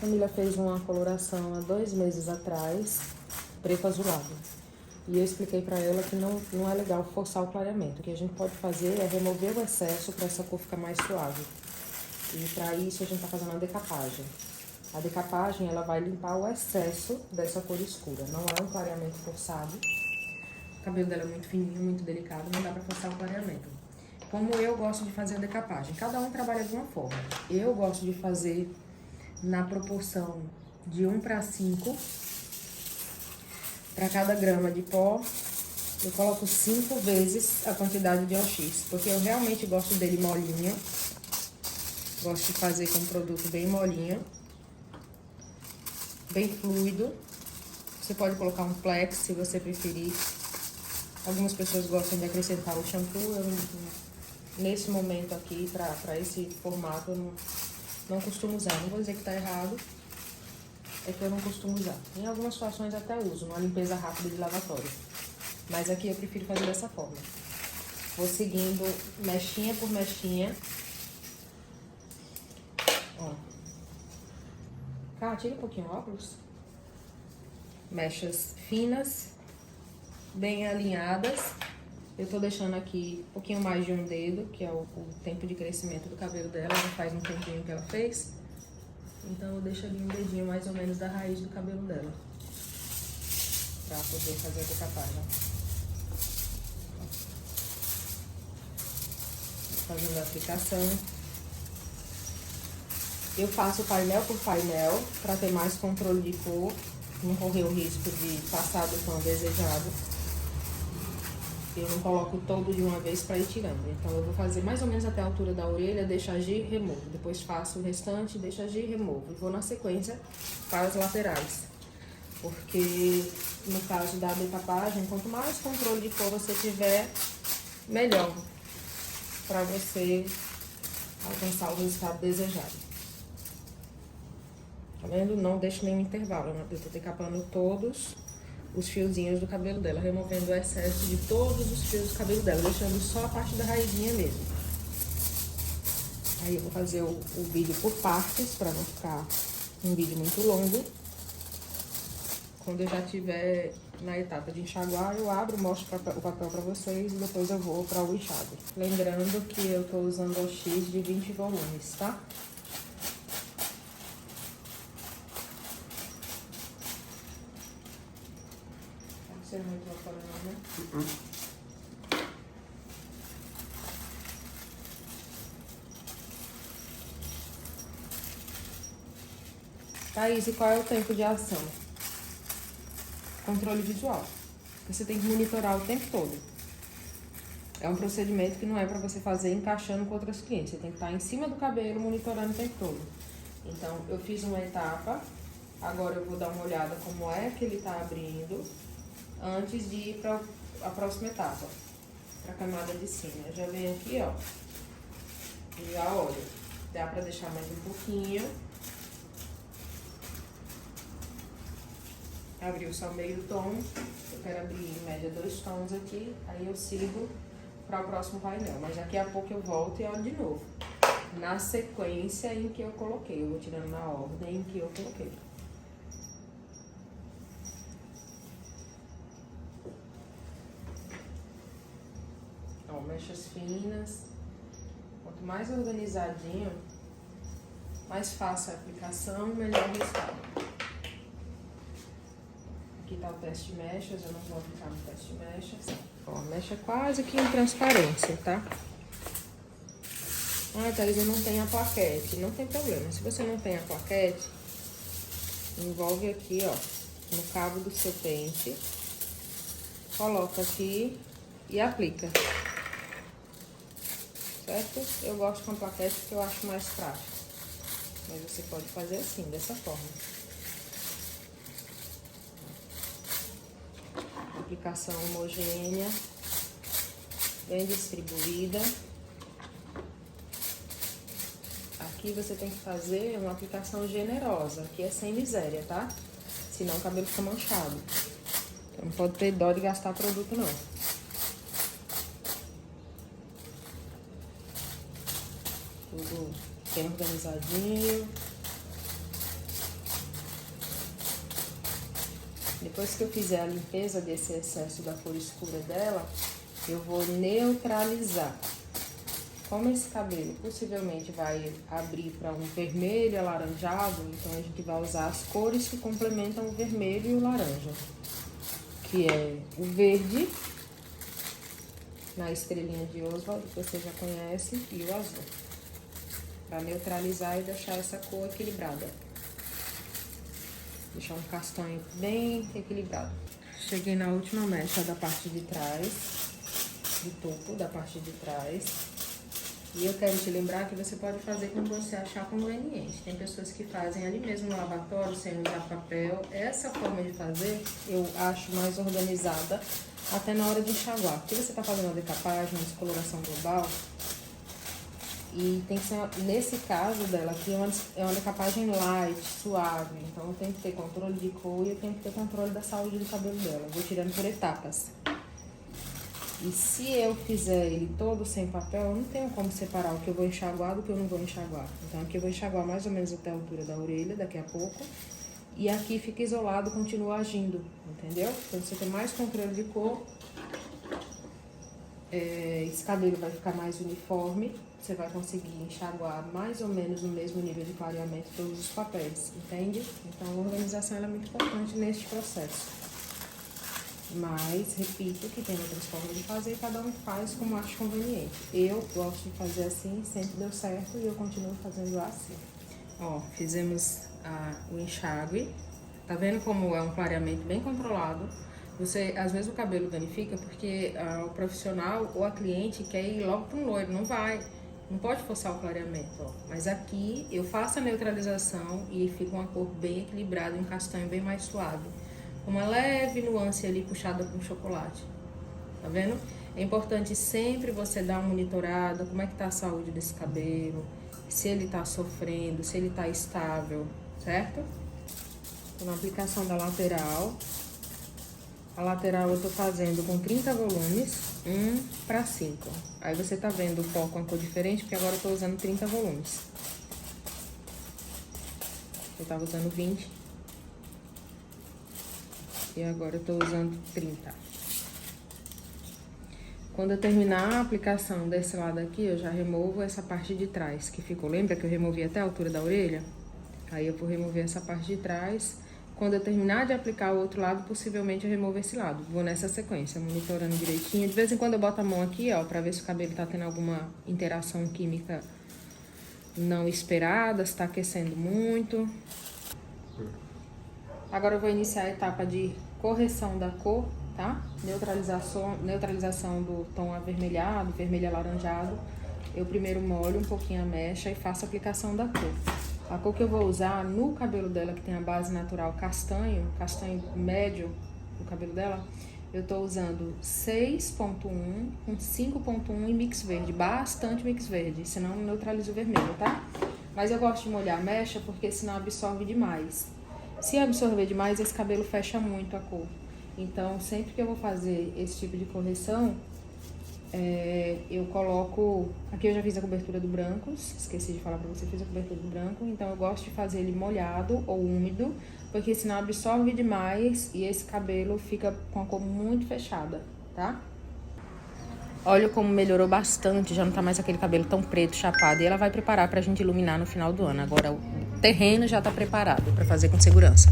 Camila fez uma coloração há 2 meses atrás, preto azulado. E eu expliquei pra ela que não é legal forçar o clareamento. O que a gente pode fazer é remover o excesso para essa cor ficar mais suave. E para isso a gente tá fazendo a decapagem. A decapagem, ela vai limpar o excesso dessa cor escura. Não é um clareamento forçado. O cabelo dela é muito fininho, muito delicado, não dá pra forçar o clareamento. Como eu gosto de fazer a decapagem, cada um trabalha de uma forma. Eu gosto de fazer na proporção de 1:5. Para cada grama de pó, eu coloco 5 vezes a quantidade de OX, porque eu realmente gosto dele molinho. Gosto de fazer com um produto bem molinho, bem fluido. Você pode colocar um Plex se você preferir. Algumas pessoas gostam de acrescentar o shampoo. Eu, nesse momento aqui, para esse formato, eu não costumo usar. Não vou dizer que tá errado, é que eu não costumo usar. Em algumas situações até uso, numa limpeza rápida de lavatório. Mas aqui eu prefiro fazer dessa forma. Vou seguindo mechinha por mechinha. Ó. Cá, tira um pouquinho o óculos. Mechas finas, bem alinhadas. Eu tô deixando aqui um pouquinho mais de um dedo, que é o tempo de crescimento do cabelo dela. Já faz um tempinho que ela fez. Então eu deixo ali um dedinho mais ou menos da raiz do cabelo dela, pra poder fazer a decapagem. Fazendo a aplicação. Eu faço painel por painel para ter mais controle de cor, não correr o risco de passar do tom desejado. Eu não coloco todo de uma vez para ir tirando. Então eu vou fazer mais ou menos até a altura da orelha, deixo agir, removo. Depois faço o restante, deixo agir, removo. E vou na sequência para as laterais. Porque no caso da decapagem, quanto mais controle de cor você tiver, melhor para você alcançar o resultado desejado. Tá vendo? Não deixo nenhum intervalo. Eu tô decapando todos os fiozinhos do cabelo dela, removendo o excesso de todos os fios do cabelo dela, deixando só a parte da raizinha mesmo. Aí eu vou fazer o vídeo por partes, pra não ficar um vídeo muito longo. Quando eu já estiver na etapa de enxaguar, eu abro, mostro o papel pra vocês e depois eu vou pra o enxágue. Lembrando que eu tô usando o X de 20 volumes, tá? Não sei muito lá fora não, né? Thaís, e qual é o tempo de ação? Controle visual. Você tem que monitorar o tempo todo. É um procedimento que não é para você fazer encaixando com outras clientes. Você tem que estar em cima do cabelo, monitorando o tempo todo. Então, eu fiz uma etapa. Agora eu vou dar uma olhada como é que ele tá abrindo antes de ir para a próxima etapa, para a camada de cima. Eu já venho aqui, ó, e já olho. Dá para deixar mais um pouquinho. Abriu só meio tom. Eu quero abrir em média 2 tons aqui. Aí eu sigo para o próximo painel. Mas daqui a pouco eu volto e olho de novo. Na sequência em que eu coloquei. Eu vou tirando na ordem em que eu coloquei. Ó, mechas finas. Quanto mais organizadinho, mais fácil a aplicação, melhor o resultado. Aqui tá o teste de mechas, eu não vou aplicar no teste de mechas. Ó, a mecha é quase que em transparência, tá? Ah, Thaís, eu não tenho a plaquete. Não tem problema. Se você não tem a plaquete, envolve aqui, ó, no cabo do seu pente. Coloca aqui e aplica. Certo? Eu gosto com a plaquete porque eu acho mais prático. Mas você pode fazer assim, dessa forma. Aplicação homogênea, bem distribuída. Aqui você tem que fazer uma aplicação generosa, que é sem miséria, tá? Senão o cabelo fica manchado. Então não pode ter dó de gastar produto, não. Tudo bem organizadinho. Depois que eu fizer a limpeza desse excesso da cor escura dela, eu vou neutralizar. Como esse cabelo possivelmente vai abrir para um vermelho alaranjado, então a gente vai usar as cores que complementam o vermelho e o laranja, que é o verde, na estrelinha de Oswald, que você já conhece, e o azul, para neutralizar e deixar essa cor equilibrada. Deixar um castanho bem equilibrado. Cheguei na última mecha da parte de trás, do topo da parte de trás. E eu quero te lembrar que você pode fazer como você achar conveniente. Tem pessoas que fazem ali mesmo no lavatório, sem usar papel. Essa forma de fazer eu acho mais organizada, até na hora de enxaguar. Porque você está fazendo uma decapagem, uma descoloração global, e tem que ser, nesse caso dela aqui, é uma decapagem light, suave. Então eu tenho que ter controle de cor e eu tenho que ter controle da saúde do cabelo dela. Eu vou tirando por etapas. E se eu fizer ele todo sem papel, eu não tenho como separar o que eu vou enxaguar do que eu não vou enxaguar. Então aqui eu vou enxaguar mais ou menos até a altura da orelha, daqui a pouco. E aqui fica isolado, continua agindo, entendeu? Então você tem mais controle de cor. Esse cabelo vai ficar mais uniforme. Você vai conseguir enxaguar mais ou menos no mesmo nível de clareamento todos os papéis, entende? Então a organização ela é muito importante neste processo. Mas, repito, que tem outras formas de fazer, cada um faz como acha conveniente. Eu gosto de fazer assim, sempre deu certo e eu continuo fazendo assim. Ó, fizemos o enxágue. Tá vendo como é um clareamento bem controlado? Às vezes o cabelo danifica porque o profissional ou a cliente quer ir logo para um loiro, não vai. Não pode forçar o clareamento, ó. Mas aqui eu faço a neutralização e fica uma cor bem equilibrada, um castanho bem mais suave. Uma leve nuance ali puxada com chocolate, tá vendo? É importante sempre você dar uma monitorada, como é que tá a saúde desse cabelo, se ele tá sofrendo, se ele tá estável, certo? Então, na aplicação da lateral, a lateral eu tô fazendo com 30 volumes, 1:5. Aí você tá vendo o pó com a cor diferente, porque agora eu tô usando 30 volumes. Eu tava usando 20. E agora eu tô usando 30. Quando eu terminar a aplicação desse lado aqui, eu já removo essa parte de trás que ficou. Lembra que eu removi até a altura da orelha? Aí eu vou remover essa parte de trás. Quando eu terminar de aplicar o outro lado, possivelmente eu removo esse lado. Vou nessa sequência, monitorando direitinho. De vez em quando eu boto a mão aqui, ó, pra ver se o cabelo tá tendo alguma interação química não esperada, se tá aquecendo muito. Agora eu vou iniciar a etapa de correção da cor, tá? Neutralização do tom avermelhado, vermelho alaranjado. Eu primeiro molho um pouquinho a mecha e faço a aplicação da cor. A cor que eu vou usar no cabelo dela, que tem a base natural castanho médio no cabelo dela, eu tô usando 6.1 com 5.1 e mix verde, bastante mix verde, senão neutraliza o vermelho, tá? Mas eu gosto de molhar a mecha porque senão absorve demais. Se absorver demais, esse cabelo fecha muito a cor. Então, sempre que eu vou fazer esse tipo de correção, eu coloco... Aqui eu já fiz a cobertura do brancos, esqueci de falar pra você, fiz a cobertura do branco. Então, eu gosto de fazer ele molhado ou úmido, porque senão absorve demais e esse cabelo fica com a cor muito fechada, tá? Olha como melhorou bastante, já não tá mais aquele cabelo tão preto, chapado. E ela vai preparar pra gente iluminar no final do ano. Agora o terreno já tá preparado pra fazer com segurança.